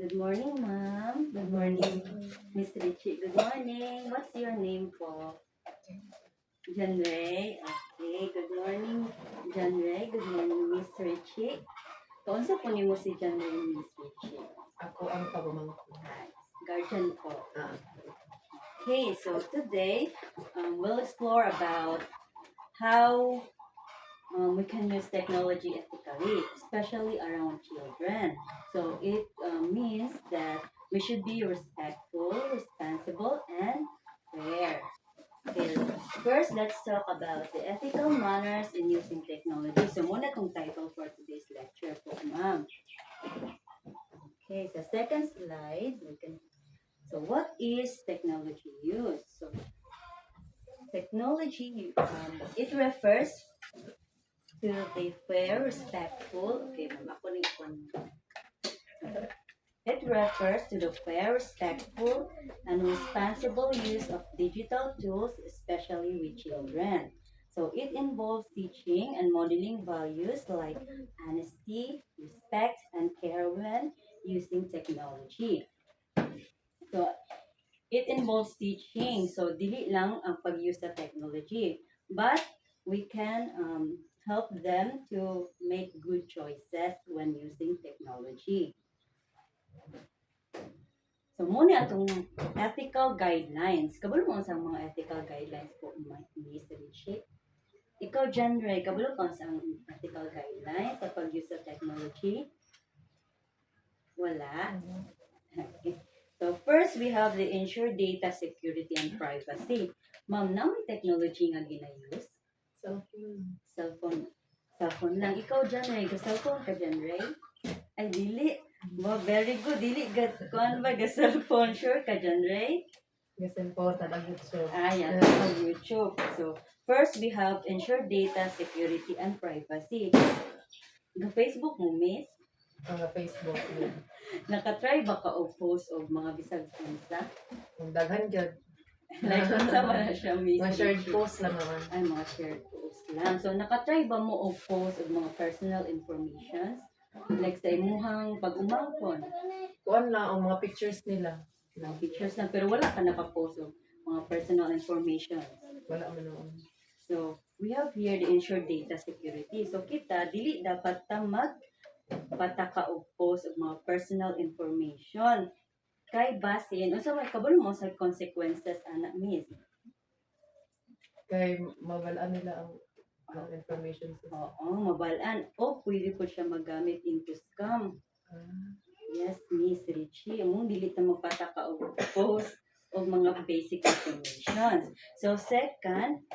Good morning, ma'am. Good morning, Miss Richie. Good morning. What's your name po? John Ray. Okay. Good morning, John Ray. Good morning, Miss Richie. Kaunsa po ni mo si John Ray, Miss Richie? Ako ang pagmamangko. Guardian po. Ah, Okay, so today we'll explore about how we can use technology ethically, especially around children. So it means that we should be respectful, responsible, and fair. Okay, first let's talk about the ethical manners in using technology. So muna tong title for today's lecture po, ma'am. Okay, so second slide, we can. So what is technology use? So technology, it refers to the fair, respectful. Okay, ma'am, ako rin po. It refers to the fair, respectful, and responsible use of digital tools, especially with children. So it involves teaching and modeling values like honesty, respect, and care when using technology. So it involves teaching. So dili lang ang pag-use sa technology. But we can help them to make good choices when using technology. So, muna atong ethical guidelines. Kabalo mo sa mga ethical guidelines po, Miss Richie? Ikaw, John Ray, kabalo ka sa ethical guidelines sa pag-use of technology? Wala? Okay. So, first, we have the ensure data security and privacy. Ma'am, na may technology nga ginayos? cellphone. Cellphone. Cellphone lang. Ikaw, John Ray, cellphone ka, John Ray? Ay, dili. Wow, very good. Dili, kuan ba, cellphone? Sure ka, John Ray? Kasi po talaga siya. Yan on YouTube. So, first we have ensure data security and privacy. Ng Facebook mo, miss? Facebook yun. Nakatry ba ka og post og mga bisag unsa? Kung daghan dyan. Like, unsa ba na siya, miss? Mga shared post lang naman. Ay, mga shared post lang. So, nakatry ba mo og post og mga personal informations? Like sa imuhang pag-umangkon? Kuan lang ang mga pictures nila. Mga pictures lang, pero wala ka nakapost og mga personal information. Wala man noon. So, we have here the ensure data security. So, kita, dili dapat ta pataka og post og mga personal information. Kay basin, unsa may kabalo mo sa consequences ana miss? Kay mawalaan nila ang information sa. Oo, mabalaan. O pwede po siya magamit into scam. Ah, Yes, Miss Richie. Mong dili ta magpataka og post og mga basic information. So, second,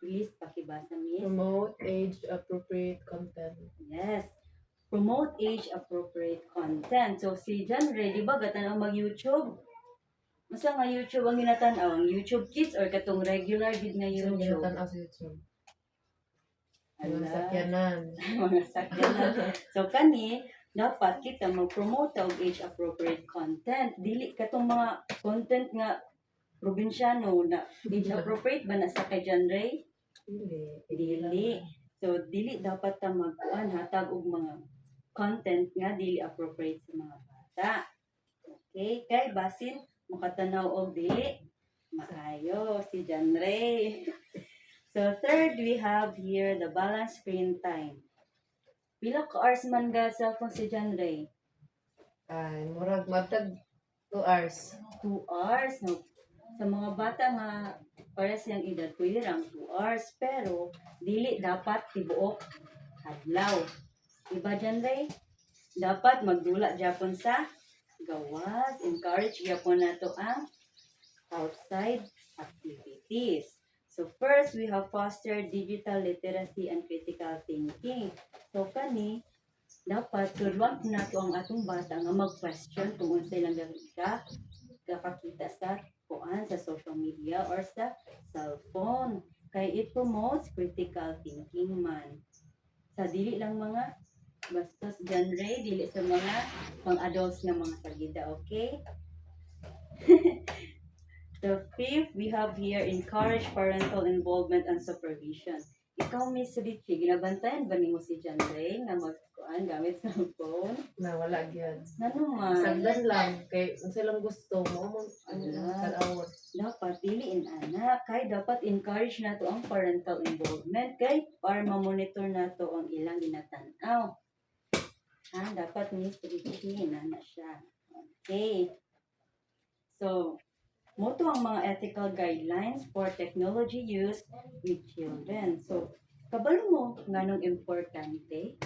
please pakibasa, miss. promote age-appropriate content. Yes. Promote age-appropriate content. So, si John Ray, di ba, gatanaw mag-YouTube? Masa nga YouTube ang ginatanaw? Ang YouTube Kids or katong regular gid nga So, YouTube? ginatan sa YouTube. Mga Ala. sakyanan. Mga sakyanan. So, kani, dapat kita mag-promote og age-appropriate content. Dili katong mga content nga probinsyano na age-appropriate ba na sa kay John Ray? Dili. Dili. So, dili dapat ta magkuan hatag og mga content nga dili appropriate sa mga bata. Okay? Kay basin makatanaw og dili maayo si John Ray. So, third, we have here the balanced screen time. Pila ka hours man ga cellphone si John Ray? Ay, murag matag 2 hours. 2 hours. No? Sa mga bata nga para siyang edad, pwede lang 2 hours. Pero, dili dapat tibuok adlaw. Diba, John Ray? Dapat magdula Japon sa gawas. Encourage Japon na to ang outside activities. So first, we have fostered digital literacy and critical thinking. So kani, dapat turuan na to ang atong bata nga mag-question kung unsa ilang kakakita sa kuan sa social media or sa cellphone. Kay it promotes critical thinking man. Sa dili lang mga bastos John Ray, dili sa mga pang-adults nga mga sagida, okay? The fifth, we have here encourage parental involvement and supervision. Ikaw, Miss Richie, ginabantayan ba nimo si John Ray nga magkuan gamit sa phone? Na wala gyud. Ano man? Sagdan lang kay unsa lang gusto mo mo Ala. tanaw. Dapat diliin anak kay dapat encourage nato ang parental involvement kay para ma-monitor nato ang ilang ginatanaw. Dapat Miss Richie na siya. Okay. So, moto ang mga ethical guidelines for technology use with children. So, kabalo mo nganong importante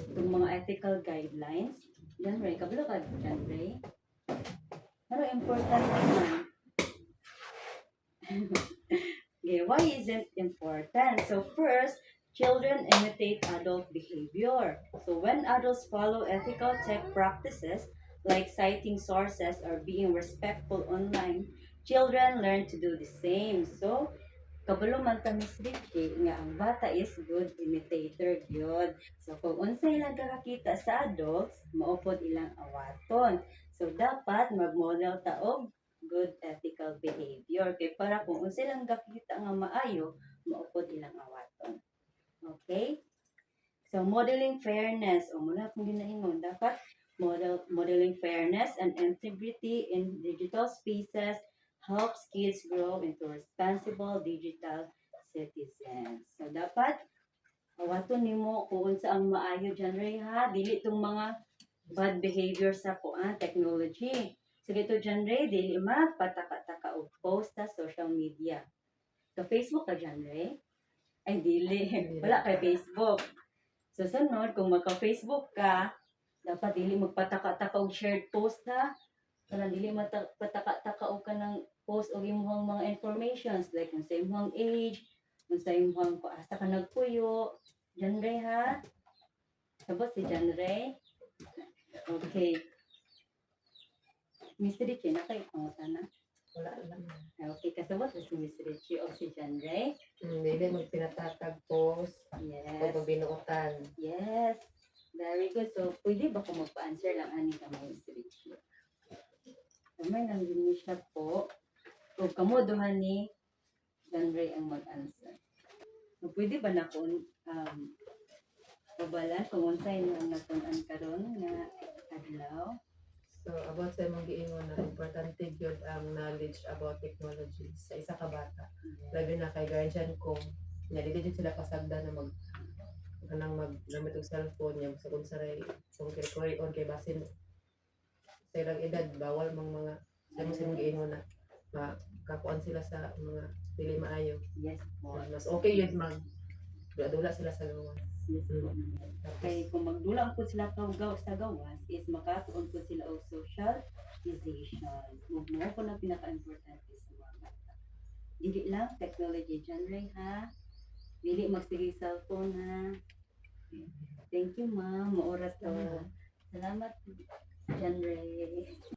itong mga ethical guidelines. Jan Ray, kabalo ka Jan Ray? Pero importante man. Okay, why is it important? So first, children imitate adult behavior. So when adults follow ethical tech practices like citing sources or being respectful online, children learn to do the same. So kabalo man ta Miss Richie nga ang bata is good imitator gyud. So kung unsa ilang kakakita sa adults, maupod ilang awaton. So dapat mag-model ta og good ethical behavior kay para kung unsa ilang kakita nga maayo, maupod ilang awaton. Okay? So modeling fairness, o muna akong ginaingon, dapat modeling fairness and integrity in digital spaces helps kids grow into responsible digital citizens. So dapat awaton nimo kung unsa ang maayo dyan Ray ha, dili tong mga bad behavior sa kuan technology. Sige to dyan Ray, dili magpataka-taka og post sa social media. Sa Facebook ka dyan Ray? Ay dili, wala kay Facebook. So sunod, kung magka-Facebook ka, dapat dili magpataka-taka og shared post ha. Kana dili pataka-taka og kanang post og imong mga informations like kung sa imong age, kung sa imong asa ka nagpuyo. Jan Ray ha? Sabot si Jan Ray? Okay. Miss Richie, nakaipangutan na? Wala lang. Okay, kasabot si Miss Richie o si Jan Ray? Dili magpinatatag post o Yes. pagbinuotan. Yes. Very good. So, pwede ba kung magpa-answer lang ani ka mo, Miss Richie? Kamay lang din niya siya po. O kamoduhan ni John Ray ang mag-answer. So, pwede ba na kung babalan kung unsay ang natunan karon nga adlaw? So about sa imong giingon na importante gyud ang knowledge about technology sa isa ka bata. Labi na kay guardian ko, nya dili jud sila pasagda na maggamit og cellphone nya sa kung saray kung kay on kay basin sa ilang edad bawal mga sa imong giingon na makakuan sila sa mga dili maayo. Yes po. Mas okay yun dula sila sa gawas. Yes po. Tapos Kay kung magdulang po sila sa gawas is makatuon po sila og socialization. Mo po na pinaka-importante sa mga bata. Dili lang technology John Ray ha. Dili magsige cellphone ha. Thank you ma'am. Maoras to. Salamat John Ray.